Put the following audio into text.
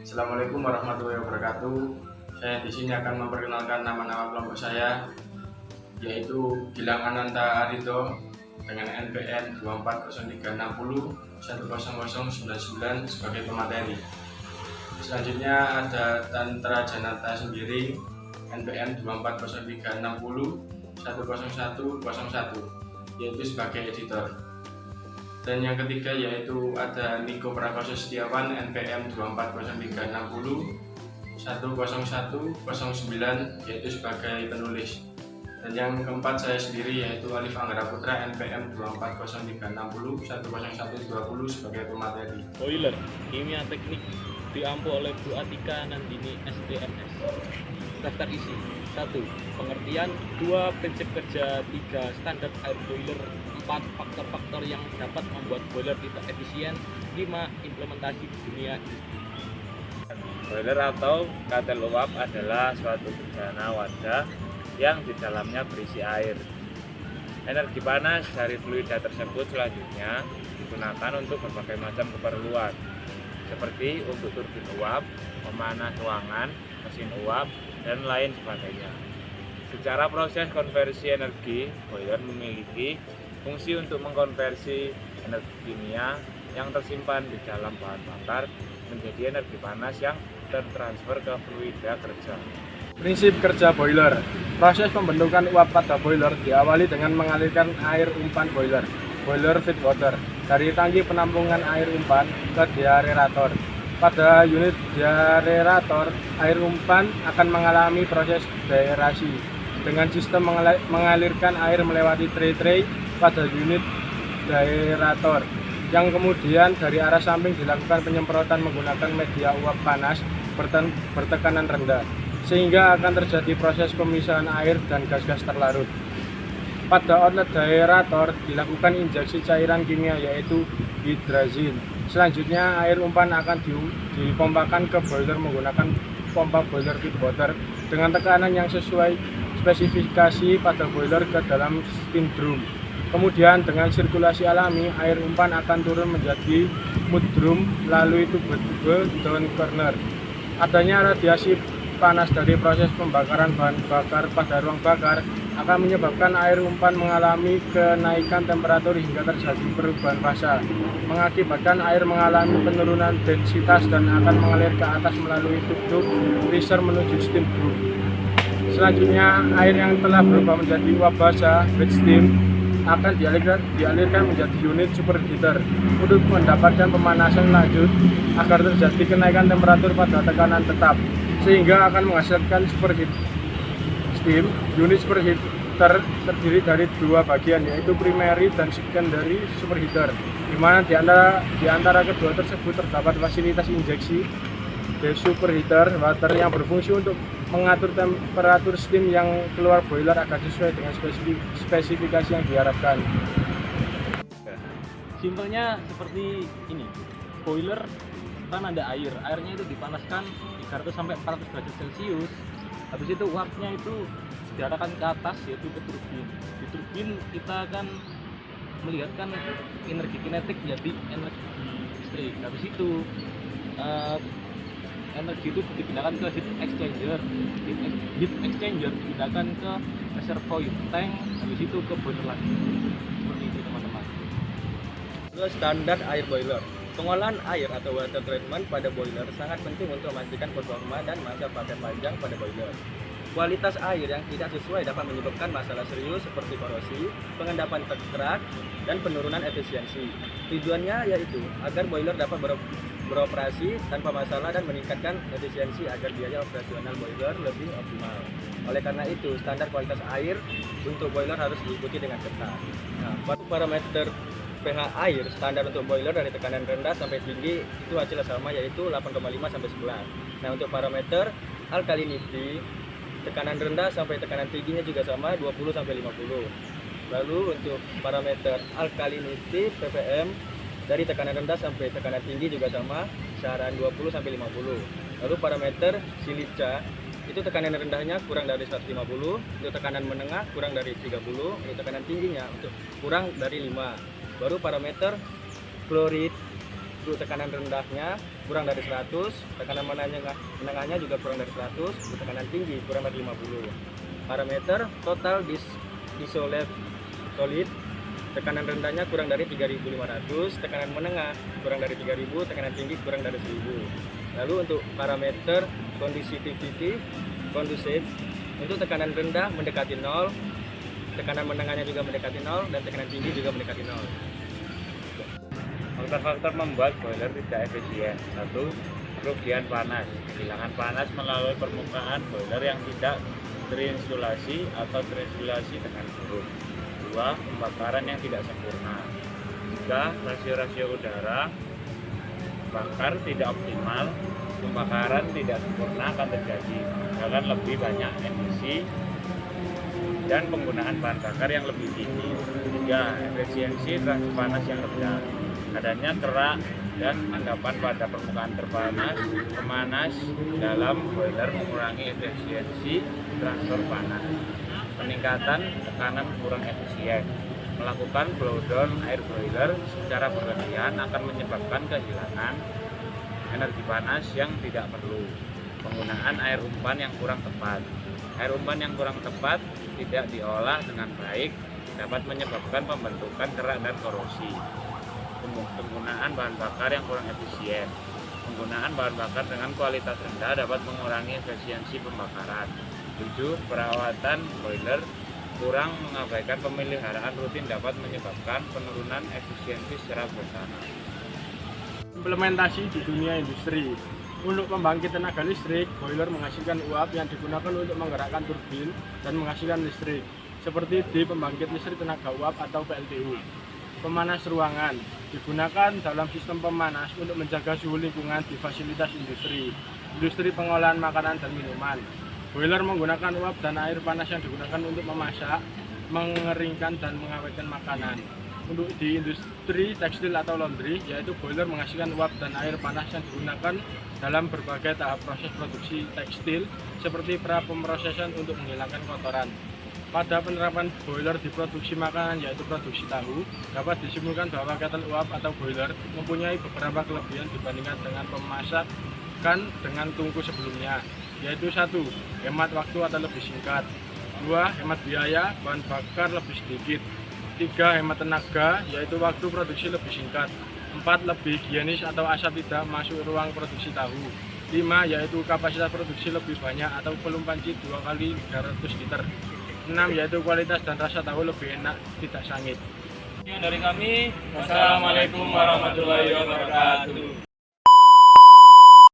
Assalamualaikum warahmatullahi wabarakatuh. Saya di sini akan memperkenalkan nama-nama kelompok saya, yaitu Gilang Ananta Arido dengan NPM 24036010099 sebagai pemateri. Selanjutnya ada Tantra Janata sendiri NPM 24036010101 yaitu sebagai editor. Dan yang ketiga yaitu ada Niko Prakoso Setiawan NPM 24393010109 yaitu sebagai penulis. Dan yang keempat saya sendiri yaitu Alif Anggara Putra NPM 24360100120 sebagai pemateri. Boiler Kimia Teknik diampu oleh Bu Atika Nandini STMS. Daftar isi 1. Pengertian 2. Prinsip kerja 3. Standar air boiler 4. Faktor-faktor yang dapat membuat boiler tidak efisien 5. Implementasi di dunia industri. Boiler atau katel uap adalah suatu bejana wadah yang di dalamnya berisi air. Energi panas dari fluida tersebut selanjutnya digunakan untuk berbagai macam keperluan, seperti untuk turbin uap, pemanas ruangan, mesin uap, dan lain sebagainya. Secara proses konversi energi, boiler memiliki fungsi untuk mengkonversi energi kimia yang tersimpan di dalam bahan bakar menjadi energi panas yang tertransfer ke fluida kerja. Prinsip kerja boiler. Proses pembentukan uap pada boiler diawali dengan mengalirkan air umpan boiler feed water, dari tangki penampungan air umpan ke deaerator. Pada unit deaerator, air umpan akan mengalami proses deaerasi dengan sistem mengalirkan air melewati tray-tray pada unit deaerator, yang kemudian dari arah samping dilakukan penyemprotan menggunakan media uap panas bertekanan rendah, sehingga akan terjadi proses pemisahan air dan gas-gas terlarut. Pada outlet deaerator dilakukan injeksi cairan kimia yaitu hidrazin. Selanjutnya air umpan akan dipompakan ke boiler menggunakan pompa boiler feed water dengan tekanan yang sesuai spesifikasi pada boiler ke dalam steam drum. Kemudian dengan sirkulasi alami air umpan akan turun menjadi mud drum lalu tube down corner. Adanya radiasi panas dari proses pembakaran bahan bakar pada ruang bakar akan menyebabkan air umpan mengalami kenaikan temperatur hingga terjadi perubahan fasa, mengakibatkan air mengalami penurunan densitas dan akan mengalir ke atas melalui tube riser menuju steam drum. Selanjutnya air yang telah berubah menjadi uap basah wet steam akan dialirkan menjadi unit superheater untuk mendapatkan pemanasan lanjut agar terjadi kenaikan temperatur pada tekanan tetap, sehingga akan menghasilkan superheat steam. Unit superheater terdiri dari dua bagian yaitu primary dan secondary superheater, di mana di antara kedua tersebut terdapat fasilitas injeksi superheater water yang berfungsi untuk mengatur temperatur steam yang keluar boiler agar sesuai dengan spesifikasi yang diharapkan. Simpelnya seperti ini. Boiler kan ada airnya itu dipanaskan 300 sampai 400 derajat Celcius. Habis itu uapnya itu diarahkan ke atas yaitu ke turbin. Di turbin kita akan melihatkan energi kinetik jadi energi listrik. Habis itu energi itu dipindahkan ke heat exchanger dipindahkan ke reservoir tank, habis itu ke boiler lagi. Seperti itu teman-teman. Standar air boiler. Pengolahan air atau water treatment pada boiler sangat penting untuk memastikan performa dan masa pakai panjang pada boiler. Kualitas air yang tidak sesuai dapat menyebabkan masalah serius seperti korosi, pengendapan kerak, dan penurunan efisiensi. Tujuannya yaitu agar boiler dapat beroperasi tanpa masalah dan meningkatkan efisiensi agar biaya operasional boiler lebih optimal. Oleh karena itu, standar kualitas air untuk boiler harus diikuti dengan ketat. Nah, parameter pH air standar untuk boiler dari tekanan rendah sampai tinggi itu hasilnya sama yaitu 8,5 sampai 11. Nah, untuk parameter alkalinity tekanan rendah sampai tekanan tingginya juga sama 20 sampai 50. Lalu untuk parameter alkalinity ppm dari tekanan rendah sampai tekanan tinggi juga sama, kisaran 20 sampai 50. Lalu parameter silica itu tekanan rendahnya kurang dari 150, untuk tekanan menengah kurang dari 30, untuk tekanan tingginya untuk kurang dari 5. Baru parameter fluorid Untuk tekanan rendahnya kurang dari 100, tekanan menengahnya juga kurang dari 100, untuk tekanan tinggi kurang dari 50. Parameter total dissolved solid, tekanan rendahnya kurang dari 3.500, tekanan menengah kurang dari 3.000, tekanan tinggi kurang dari 1.000. Lalu untuk parameter conductivity, conducive, untuk tekanan rendah mendekati 0, tekanan menengahnya juga mendekati 0, dan tekanan tinggi juga mendekati 0. Faktor-faktor membuat boiler tidak efisien. 1. Kerugian panas. Kehilangan panas melalui permukaan boiler yang tidak terinsulasi atau terinsulasi dengan buruk. 2. Pembakaran yang tidak sempurna. 3. Rasio-rasio udara bakar tidak optimal. Pembakaran tidak sempurna akan terjadi, akan lebih banyak emisi dan penggunaan bahan bakar yang lebih tinggi. 3. Efisiensi transfer panas yang rendah. Adanya kerak dan endapan pada permukaan terpanas, pemanas dalam boiler mengurangi efisiensi transfer panas. Peningkatan tekanan kurang efisien. Melakukan blowdown air boiler secara berlebihan akan menyebabkan kehilangan energi panas yang tidak perlu. Penggunaan air umpan yang kurang tepat. Air umpan yang kurang tepat tidak diolah dengan baik dapat menyebabkan pembentukan kerak dan korosi. Penggunaan bahan bakar yang kurang efisien. Penggunaan bahan bakar dengan kualitas rendah dapat mengurangi efisiensi pembakaran. 7. Perawatan boiler kurang mengabaikan pemeliharaan rutin dapat menyebabkan penurunan efisiensi secara bersama. Implementasi di dunia industri. Untuk pembangkit tenaga listrik, boiler menghasilkan uap yang digunakan untuk menggerakkan turbin dan menghasilkan listrik, seperti di pembangkit listrik tenaga uap atau PLTU. Pemanas ruangan digunakan dalam sistem pemanas untuk menjaga suhu lingkungan di fasilitas industri, industri pengolahan makanan dan minuman. Boiler menggunakan uap dan air panas yang digunakan untuk memasak, mengeringkan dan mengawetkan makanan. Untuk di industri tekstil atau laundry, yaitu boiler menghasilkan uap dan air panas yang digunakan dalam berbagai tahap proses produksi tekstil, seperti pra pemrosesan untuk menghilangkan kotoran. Pada penerapan boiler di produksi makanan, yaitu produksi tahu, dapat disimpulkan bahwa ketel uap atau boiler mempunyai beberapa kelebihan dibandingkan dengan pemasakan dengan tungku sebelumnya, yaitu 1. Hemat waktu atau lebih singkat. 2. Hemat biaya, bahan bakar lebih sedikit. 3. Hemat tenaga, yaitu waktu produksi lebih singkat. 4. Lebih higienis atau asap tidak masuk ruang produksi tahu. 5. Yaitu kapasitas produksi lebih banyak atau volume panci 2 kali 300 liter. 6. Yaitu kualitas dan rasa tahu lebih enak, tidak sangit. Sekian dari kami. Wassalamualaikum warahmatullahi wabarakatuh.